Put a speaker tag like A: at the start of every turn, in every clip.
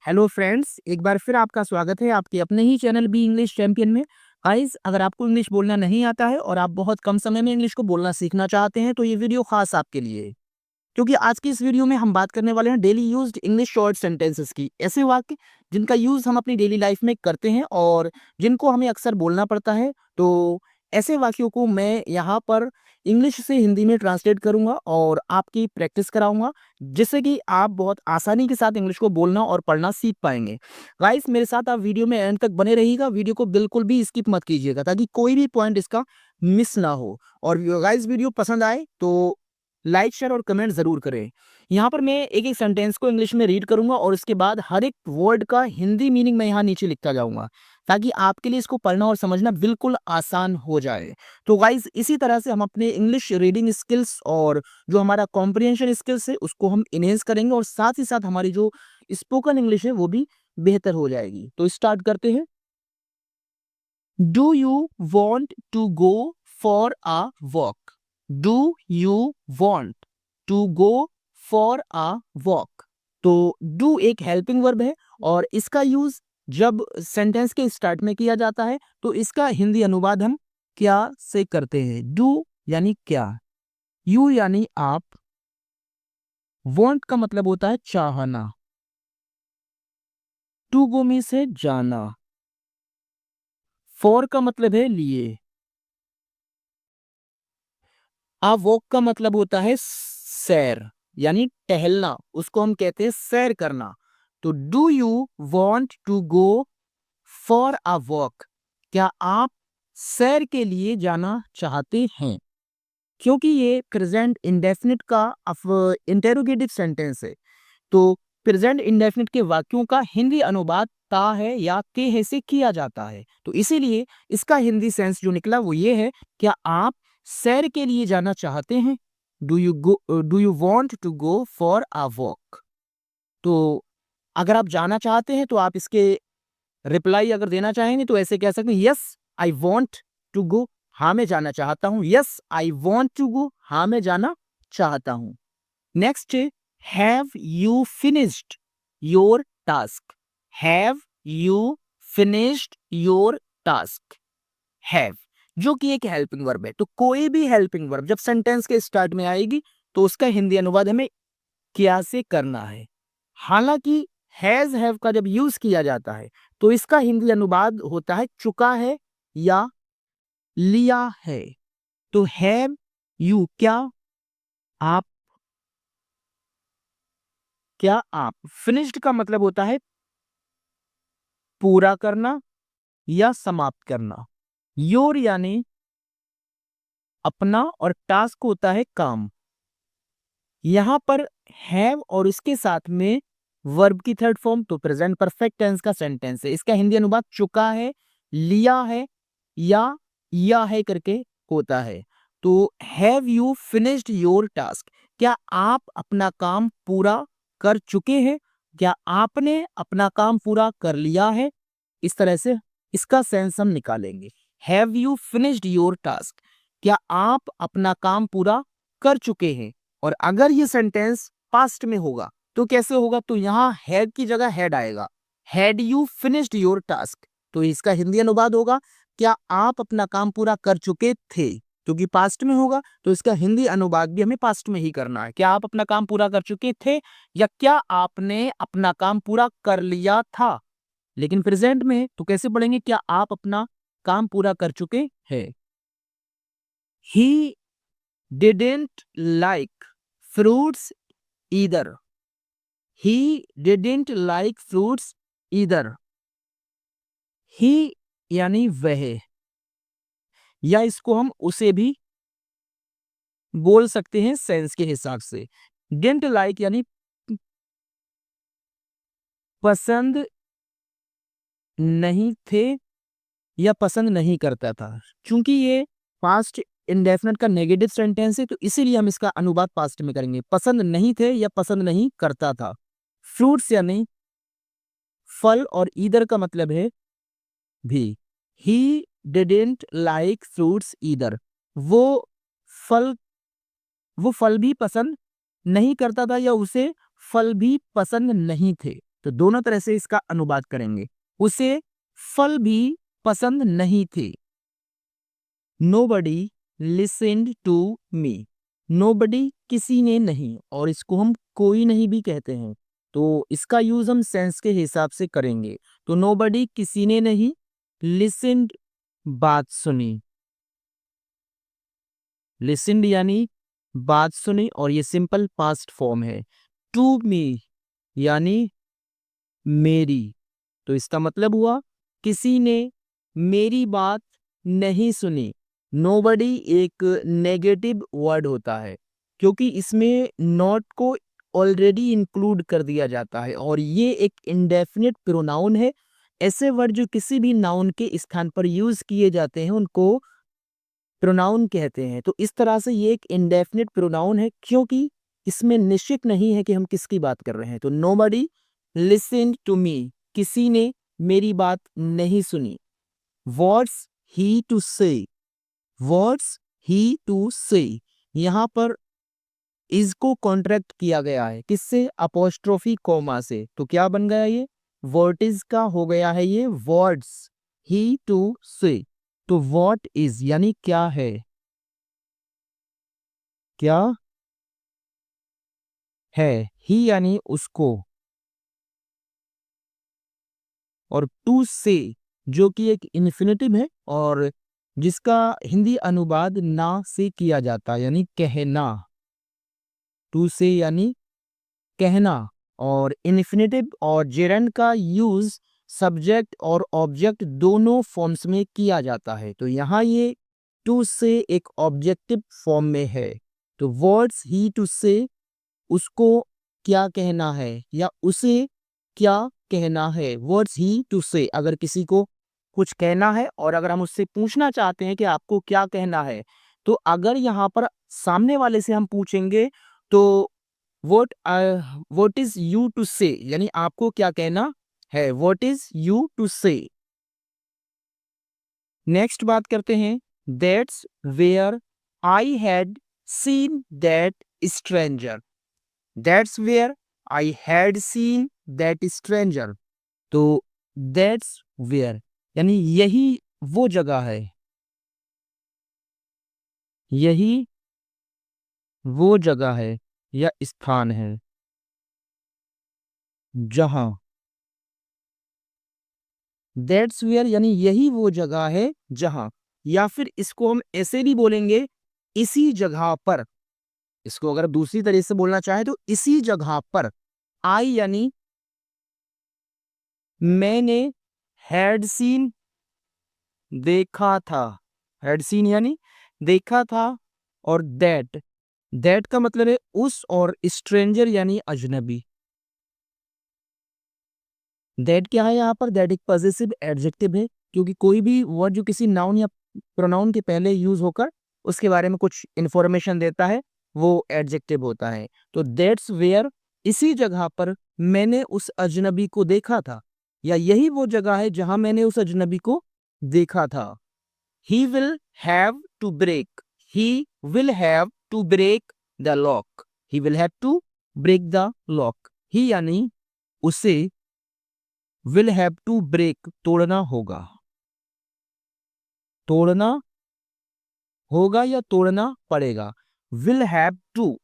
A: Hello friends, एक बार फिर आपका स्वागत है आपके अपने ही चैनल बी इंग्लिश चैंपियन में। गाइस, अगर आपको इंग्लिश बोलना नहीं आता है और आप बहुत कम समय में इंग्लिश को बोलना सीखना चाहते हैं तो ये वीडियो खास आपके लिए है। क्योंकि आज की इस वीडियो में हम बात करने वाले हैं daily used English short sentences की, ऐसे वाक्य जिनका यूज हम अपनी डेली लाइफ में करते हैं और जिनको हमें अक्सर बोलना पड़ता है। तो ऐसे वाक्यों को मैं यहाँ पर इंग्लिश से हिंदी में ट्रांसलेट करूंगा और आपकी प्रैक्टिस कराऊंगा, जिससे कि आप बहुत आसानी के साथ इंग्लिश को बोलना और पढ़ना सीख पाएंगे। गाइस, मेरे साथ आप वीडियो में एंड तक बने रहिएगा, वीडियो को बिल्कुल भी स्किप मत कीजिएगा ताकि कोई भी पॉइंट इसका मिस ना हो। और गाइस, वीडियो पसंद आए तो लाइक शेयर और कमेंट जरूर करें। यहाँ पर मैं एक एक सेंटेंस को इंग्लिश में रीड करूंगा और इसके बाद हर एक वर्ड का हिंदी मीनिंग मैं यहाँ नीचे लिखता जाऊंगा ताकि आपके लिए इसको पढ़ना और समझना बिल्कुल आसान हो जाए। तो गाइज, इसी तरह से हम अपने इंग्लिश रीडिंग स्किल्स और जो हमारा कॉम्प्रिहेंशन स्किल्स है उसको हम इनहेंस करेंगे और साथ ही साथ हमारी जो स्पोकन इंग्लिश है वो भी बेहतर हो जाएगी। तो स्टार्ट करते हैं। Do you want to go for a walk? Do you want to go for a walk? तो डू एक हेल्पिंग वर्ब है और इसका यूज जब सेंटेंस के स्टार्ट में किया जाता है तो इसका हिंदी अनुवाद हम क्या से करते हैं। डू यानी क्या, यू यानी आप, वॉन्ट का मतलब होता है चाहना, टू गो मीन्स से जाना, फॉर का मतलब है लिए, आ वॉक का मतलब होता है सैर यानी टहलना, उसको हम कहते हैं सैर करना। तो do you want to go for a walk? क्या आप सैर के लिए जाना चाहते हैं? क्योंकि ये प्रेजेंट इंडेफिनिट का इंटेरोगेटिव सेंटेंस है तो प्रेजेंट इंडेफिनिट के वाक्यों का हिंदी अनुवाद ता है या के है से किया जाता है। तो इसीलिए इसका हिंदी सेंस जो निकला वो ये है, क्या आप सैर के लिए जाना चाहते हैं? Do you want to go for a walk? तो अगर आप जाना चाहते हैं तो आप इसके रिप्लाई अगर देना चाहेंगे तो ऐसे कह सकते हैं, yes I want to go, हाँ मैं जाना चाहता हूं। Yes I want to go, हाँ मैं जाना चाहता हूं। Next, have you finished your task? Have you finished your task? Have जो कि एक हेल्पिंग वर्ब है, तो कोई भी हेल्पिंग वर्ब जब सेंटेंस के स्टार्ट में आएगी तो उसका हिंदी अनुवाद हमें क्या से करना है। हालांकि हैज हैव का जब यूज किया जाता है तो इसका हिंदी अनुवाद होता है चुका है या लिया है। तो हैव यू क्या आप, क्या आप, फिनिश्ड का मतलब होता है पूरा करना या समाप्त करना। योर यानी अपना और टास्क होता है काम। यहां पर हैव और इसके साथ में वर्ब की थर्ड फॉर्म तो प्रेजेंट परफेक्ट टेंस का सेंटेंस है। इसका हिंदी अनुवाद चुका है, लिया है या है करके होता है। तो have you finished your task? क्या आप अपना काम पूरा कर चुके हैं? क्या आपने अपना काम पूरा कर लिया है? इस तरह से इसका सेंस हम निकालेंगे। Have you finished your task? क्या आप अपना काम पूरा कर चुके हैं? और अगर ये सेंटेंस पास्ट में होगा तो कैसे होगा? तो यहां हैड की जगह हैड आएगा। Had you finished your task? तो इसका हिंदी अनुवाद होगा, क्या आप अपना काम पूरा कर चुके थे? क्योंकि पास्ट में होगा तो इसका हिंदी अनुवाद भी हमें पास्ट में ही करना है। क्या आप अपना काम पूरा कर चुके थे या क्या आपने अपना काम पूरा कर लिया था? लेकिन प्रेजेंट में तो कैसे पढ़ेंगे, क्या आप अपना काम पूरा कर चुके हैं? He didn't like fruits either. He didn't like fruits either. He यानी वह, या इसको हम उसे भी बोल सकते हैं सेंस के हिसाब से। डिडंट लाइक यानी पसंद नहीं थे या पसंद नहीं करता था। चूंकि ये पास्ट इंडेफिनिट का नेगेटिव सेंटेंस है तो इसीलिए हम इसका अनुवाद पास्ट में करेंगे। पसंद नहीं थे या पसंद नहीं करता था। फ्रूट्स यानी फल और ईदर का मतलब है भी। ही डिडेंट लाइक फ्रूट्स ईदर, वो फल वो फल भी पसंद नहीं करता था या उसे फल भी पसंद नहीं थे। तो दोनों तरह से इसका अनुवाद करेंगे। उसे फल भी पसंद नहीं थे। Nobody listened to me. Nobody किसी ने नहीं, और इसको हम कोई नहीं भी कहते हैं, तो इसका यूज हम सेंस के हिसाब से करेंगे। तो nobody किसी ने नहीं, listened बात सुनी, listened यानी बात सुनी, और ये सिंपल पास्ट फॉर्म है। to me यानी मेरी, तो इसका मतलब हुआ किसी ने मेरी बात नहीं सुनी। नोबडी एक नेगेटिव वर्ड होता है, क्योंकि इसमें नॉट को ऑलरेडी इंक्लूड कर दिया जाता है, और ये एक इंडेफिनिट प्रोनाउन है। ऐसे वर्ड जो किसी भी नाउन के स्थान पर यूज किए जाते हैं उनको प्रोनाउन कहते हैं। तो इस तरह से ये एक इंडेफिनिट प्रोनाउन है, क्योंकि इसमें निश्चित नहीं है कि हम किसकी बात कर रहे हैं। तो नोबडी लिसन टू मी, किसी ने मेरी बात नहीं सुनी। वर्ड्स ही टू से, वर्ड्स ही टू से, यहां पर इज को कॉन्ट्रैक्ट किया गया है, किससे? अपोस्ट्रोफी कोमा से। तो क्या बन गया ये? वर्ड इज का हो गया है ये वर्ड्स ही टू से। तो व्हाट इज यानी क्या है, क्या है, ही यानी उसको, और टू से जो कि एक इन्फिनेटिव है, और जिसका हिंदी अनुवाद ना से किया जाता है, यानी कहना। टू से यानी कहना, और इन्फिनेटिव और जेरंड का यूज सब्जेक्ट और ऑब्जेक्ट दोनों फॉर्म्स में किया जाता है। तो यहाँ ये टू से एक ऑब्जेक्टिव फॉर्म में है। तो वर्ड्स ही टू से, उसको क्या कहना है या उसे क्या कहना है। वर्ड्स ही टू से, अगर किसी को कुछ कहना है और अगर हम उससे पूछना चाहते हैं कि आपको क्या कहना है, तो अगर यहाँ पर सामने वाले से हम पूछेंगे तो व्हाट इज यू टू से, यानी आपको क्या कहना है, what is you to say. Next बात करते हैं, that's where I had seen that stranger. That's where I had seen that stranger. तो दैट्स वेयर यानी यही वो जगह है, यही वो जगह है या स्थान है जहां, दैट्स वेयर यानी यही वो जगह है जहां, या फिर इसको हम ऐसे भी बोलेंगे, इसी जगह पर। इसको अगर दूसरी तरह से बोलना चाहे तो इसी जगह पर। आई यानी मैंने, हैड सीन देखा था, हैड सीन यानी देखा था, और दैट, दैट का मतलब है उस, और स्ट्रेंजर यानी अजनबी। दैट क्या है यहाँ पर? दैट एक पॉजेसिव एडजेक्टिव है, क्योंकि कोई भी वर्ड जो किसी नाउन या प्रोनाउन के पहले यूज होकर उसके बारे में कुछ इंफॉर्मेशन देता है, वो एडजेक्टिव होता है। तो दैट्स वेयर, इसी जगह पर मैंने उस अजनबी को देखा था, या यही वो जगह है जहां मैंने उस अजनबी को देखा था। He will have to break, he will have to break the lock, he will have to break the lock. He यानी उसे, विल हैव टू ब्रेक तोड़ना होगा, तोड़ना होगा या तोड़ना पड़ेगा। विल हैव टू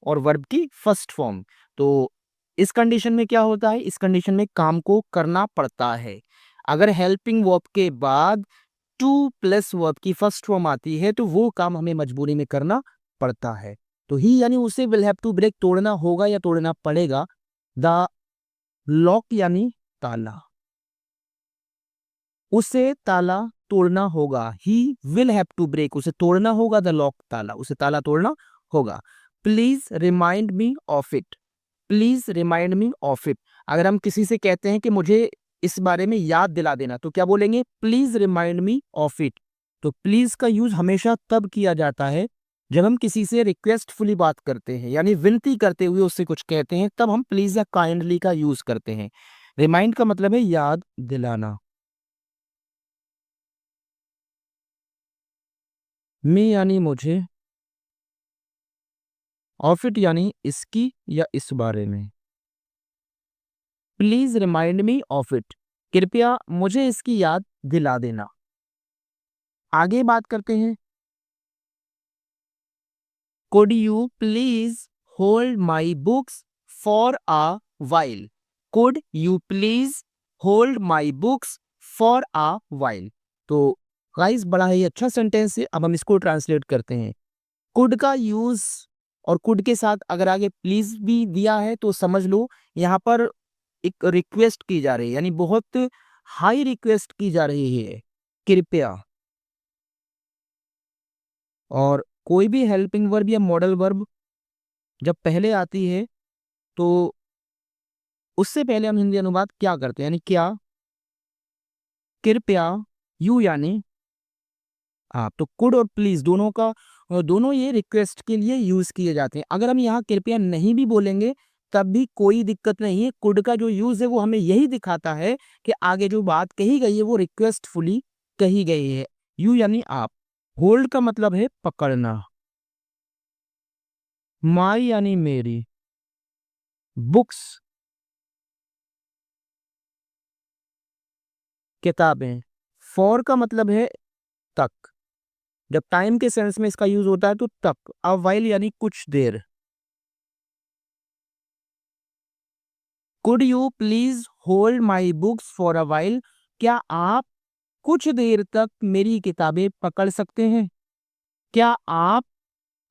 A: और वर्ब की फर्स्ट फॉर्म। तो इस कंडीशन में क्या होता है? इस कंडीशन में काम को करना पड़ता है। अगर हेल्पिंग वर्ब के बाद टू प्लस वर्ब की फर्स्ट फॉर्म आती है तो वो काम हमें मजबूरी में करना पड़ता है। तो ही यानी उसे विल हैव टू ब्रेक तोड़ना होगा या तोड़ना पड़ेगा। द लॉक यानी ताला, उसे ताला तोड़ना होगा। He will have to break, उसे तोड़ना होगा द लॉक, ताला, उसे ताला तोड़ना होगा। Please remind me of it, please remind me of it. अगर हम किसी से कहते हैं कि मुझे इस बारे में याद दिला देना, तो क्या बोलेंगे? Please remind me of it. तो प्लीज का यूज हमेशा तब किया जाता है जब हम किसी से रिक्वेस्टफुली बात करते हैं, यानी विनती करते हुए उससे कुछ कहते हैं, तब हम प्लीज या काइंडली का यूज करते हैं। रिमाइंड का मतलब है याद दिलाना। मी यानी मुझे, ऑफ इट यानी इसकी या इस बारे में। Please remind me of it, कृपया मुझे इसकी याद दिला देना। आगे बात करते हैं, could you please hold my books for a while, could you please hold my books for a while. तो गाइस बड़ा ही अच्छा सेंटेंस है, अब हम इसको ट्रांसलेट करते हैं। कुड का यूज और कुड के साथ अगर आगे प्लीज भी दिया है तो समझ लो यहाँ पर एक रिक्वेस्ट की जा रही है, यानी बहुत हाई रिक्वेस्ट की जा रही है, कृपया। और कोई भी हेल्पिंग वर्ब या मॉडल वर्ब जब पहले आती है तो उससे पहले हम हिंदी अनुवाद क्या करते हैं, यानी क्या, कृपया, यू यानी आप। तो कुड और प्लीज दोनों का दोनों ये रिक्वेस्ट के लिए यूज किए जाते हैं। अगर हम यहाँ कृपया नहीं भी बोलेंगे तब भी कोई दिक्कत नहीं है। कुड का जो यूज है वो हमें यही दिखाता है कि आगे जो बात कही गई है वो रिक्वेस्टफुली कही गई है। यू यानी आप। होल्ड का मतलब है पकड़ना। माई यानी मेरी। बुक्स किताबें। फॉर का मतलब है तक, जब टाइम के सेंस में इसका यूज होता है तो तक। अ वाइल यानी कुछ देर। Could you please hold my books for a while, क्या आप कुछ देर तक मेरी किताबें पकड़ सकते हैं। क्या आप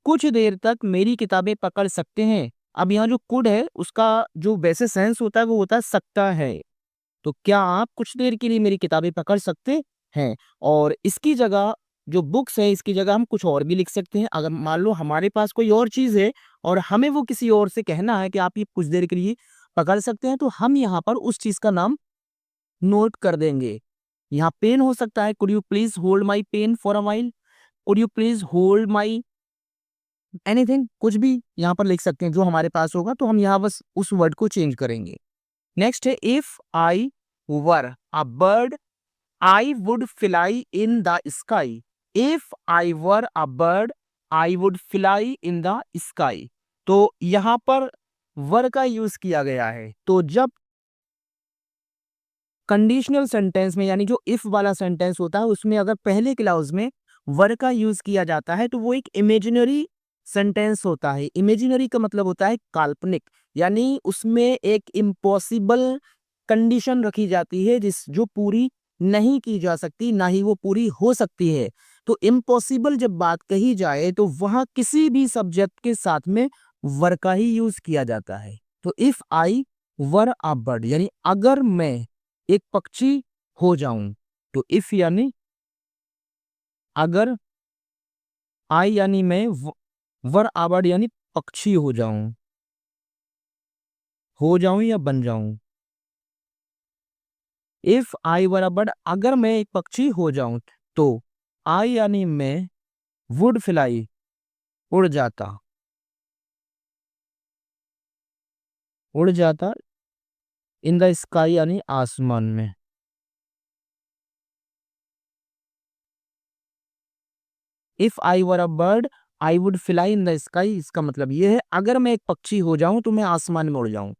A: कुछ देर तक मेरी किताबें पकड़ सकते हैं। अब यहाँ जो कुड है उसका जो वैसे सेंस होता है वो होता है सकता है। तो क्या आप कुछ देर के लिए मेरी किताबें पकड़ सकते हैं। और इसकी जगह जो बुक्स है इसकी जगह हम कुछ और भी लिख सकते हैं। अगर मान लो हमारे पास कोई और चीज है और हमें वो किसी और से कहना है कि आप ये कुछ देर के लिए पकड़ सकते हैं, तो हम यहाँ पर उस चीज का नाम नोट कर देंगे। यहाँ पेन हो सकता है, could you please hold my pen for a while, could you please hold my anything, कुछ भी यहाँ पर लिख सकते हैं जो हमारे पास होगा। तो हम यहाँ बस उस वर्ड को चेंज करेंगे। नेक्स्ट है, if I were a bird I would fly in the sky. If I were a bird I would fly in the sky. तो यहाँ पर वर का यूज किया गया है। तो जब कंडीशनल सेंटेंस में यानी जो इफ वाला सेंटेंस होता है उसमें अगर पहले क्लाउज में वर का यूज किया जाता है तो वो एक इमेजिनरी सेंटेंस होता है। इमेजिनरी का मतलब होता है काल्पनिक, यानी उसमें एक इम्पॉसिबल कंडीशन रखी जाती है जिस जो पूरी नहीं की जा सकती, ना ही वो पूरी हो सकती है। तो इम्पॉसिबल जब बात कही जाए तो वहां किसी भी सब्जेक्ट के साथ में वर का ही यूज किया जाता है। तो if I were a bird यानी अगर मैं एक पक्षी हो जाऊं, तो इफ यानी अगर, आई यानी मैं, वर आबर्ड यानी पक्षी हो जाऊं या बन जाऊं। If I were a bird अगर मैं एक पक्षी हो जाऊं, तो आई यानी मैं, वुड फ्लाई उड़ जाता, उड़ जाता, इन द स्काई यानी आसमान में। If I were a bird I would fly in the sky, इसका मतलब ये है अगर मैं एक पक्षी हो जाऊं तो मैं आसमान में उड़ जाऊं।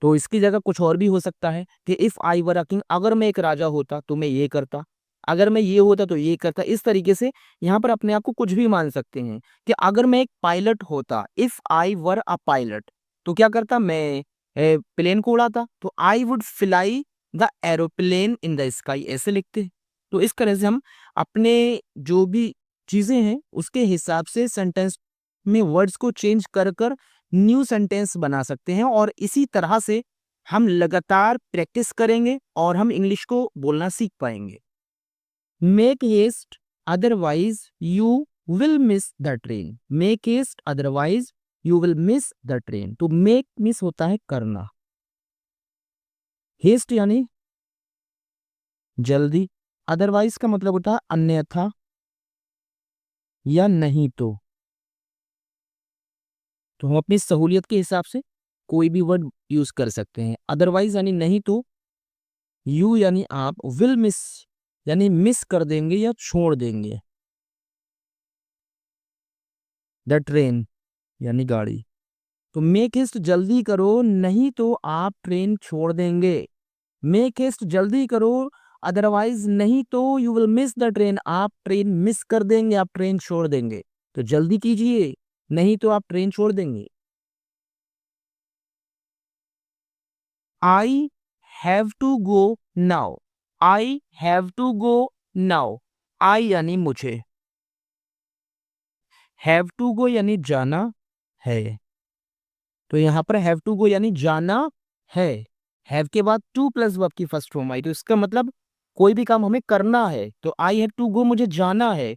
A: तो इसकी जगह कुछ और भी हो सकता है कि if I were a king अगर मैं एक राजा होता तो मैं ये करता, अगर मैं ये होता तो ये करता। इस तरीके से यहाँ पर अपने आप को कुछ भी मान सकते हैं कि अगर मैं एक पायलट होता, if I were a pilot, तो क्या करता मैं प्लेन को उड़ाता। तो I would fly the aeroplane in the sky ऐसे लिखते। तो इस तरह से हम अपने जो भी चीजें हैं उसके हिसाब से सेंटेंस में वर्ड्स को चेंज कर कर न्यू सेंटेंस बना सकते हैं। और इसी तरह से हम लगातार प्रैक्टिस करेंगे और हम इंग्लिश को बोलना सीख पाएंगे। Make haste otherwise you will miss the train. Make haste otherwise you will miss the train. तो मेक मिस होता है करना, हेस्ट यानी जल्दी, अदरवाइज का मतलब होता है अन्यथा या नहीं तो। तो हम अपनी सहूलियत के हिसाब से कोई भी वर्ड यूज कर सकते हैं। अदरवाइज यानी नहीं तो, यू यानी आप, विल मिस यानी मिस कर देंगे या छोड़ देंगे, द ट्रेन यानी गाड़ी। तो मेक हेस्ट जल्दी करो, नहीं तो आप ट्रेन छोड़ देंगे। मेक हेस्ट जल्दी करो, अदरवाइज नहीं तो you will miss the train, आप ट्रेन मिस कर देंगे, आप ट्रेन छोड़ देंगे। तो जल्दी कीजिए, नहीं तो आप ट्रेन छोड़ देंगे। I have to go now. I have to go now. I यानी मुझे, हैव टू गो यानी जाना है। तो यहाँ पर हैव टू गो यानी जाना है। हैव के बाद टू प्लस वर्ब की फर्स्ट फॉर्म आई, तो इसका मतलब कोई भी काम हमें करना है। तो आई हैव टू गो, मुझे जाना है।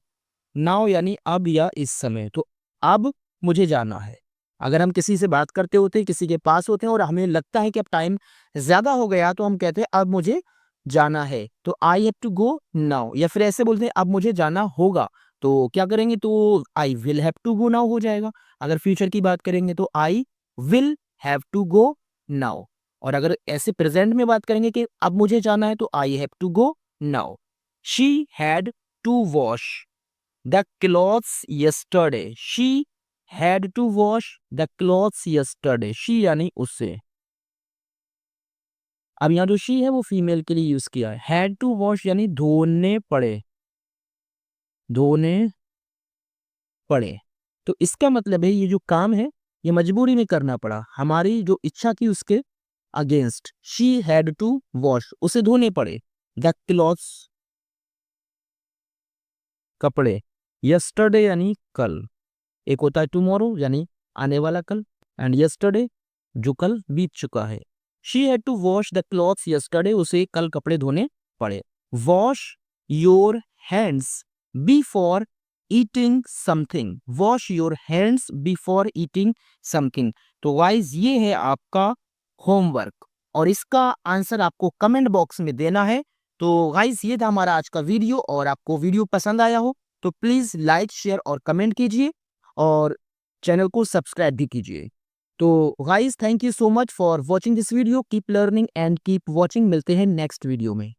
A: नाउ यानी अब या इस समय, तो अब मुझे जाना है। अगर हम किसी से बात करते होते हैं, किसी के पास होते हैं और हमें लगता है कि अब टाइम ज्यादा हो गया, तो हम कहते हैं अब मुझे जाना है, तो I have to go now. या फिर ऐसे बोलते हैं अब मुझे जाना होगा, तो क्या करेंगे, तो I will have to go now हो जाएगा। अगर फ्यूचर की बात करेंगे तो I will have to go now. और अगर ऐसे प्रेजेंट में बात करेंगे कि अब मुझे जाना है, तो I have to go now. She had to wash the clothes yesterday। She had to wash the clothes yesterday। She यानी उससे। अब यहाँ जो शी है वो फीमेल के लिए यूज किया है। हैड टू वॉश यानी धोने पड़े, धोने पड़े। तो इसका मतलब है ये जो काम है ये मजबूरी में करना पड़ा, हमारी जो इच्छा थी उसके against. She had to wash, उसे धोने पड़े। द क्लॉथ्स कपड़े, यस्टरडे यानी कल। एक होता है टुमारो यानी आने वाला कल, एंड यस्टरडे जो कल बीत चुका है। She had to wash the clothes yesterday, उसे कल कपड़े धोने पड़े। Wash your hands before eating something. Wash your hands before eating something. तो गाइस ये है आपका होमवर्क और इसका आंसर आपको कमेंट बॉक्स में देना है। तो गाइस ये था हमारा आज का वीडियो, और आपको वीडियो पसंद आया हो तो प्लीज लाइक शेयर और कमेंट कीजिए और चैनल को सब्सक्राइब भी कीजिए। तो guys thank you so much for watching this video. Keep learning and keep watching. मिलते हैं नेक्स्ट वीडियो में।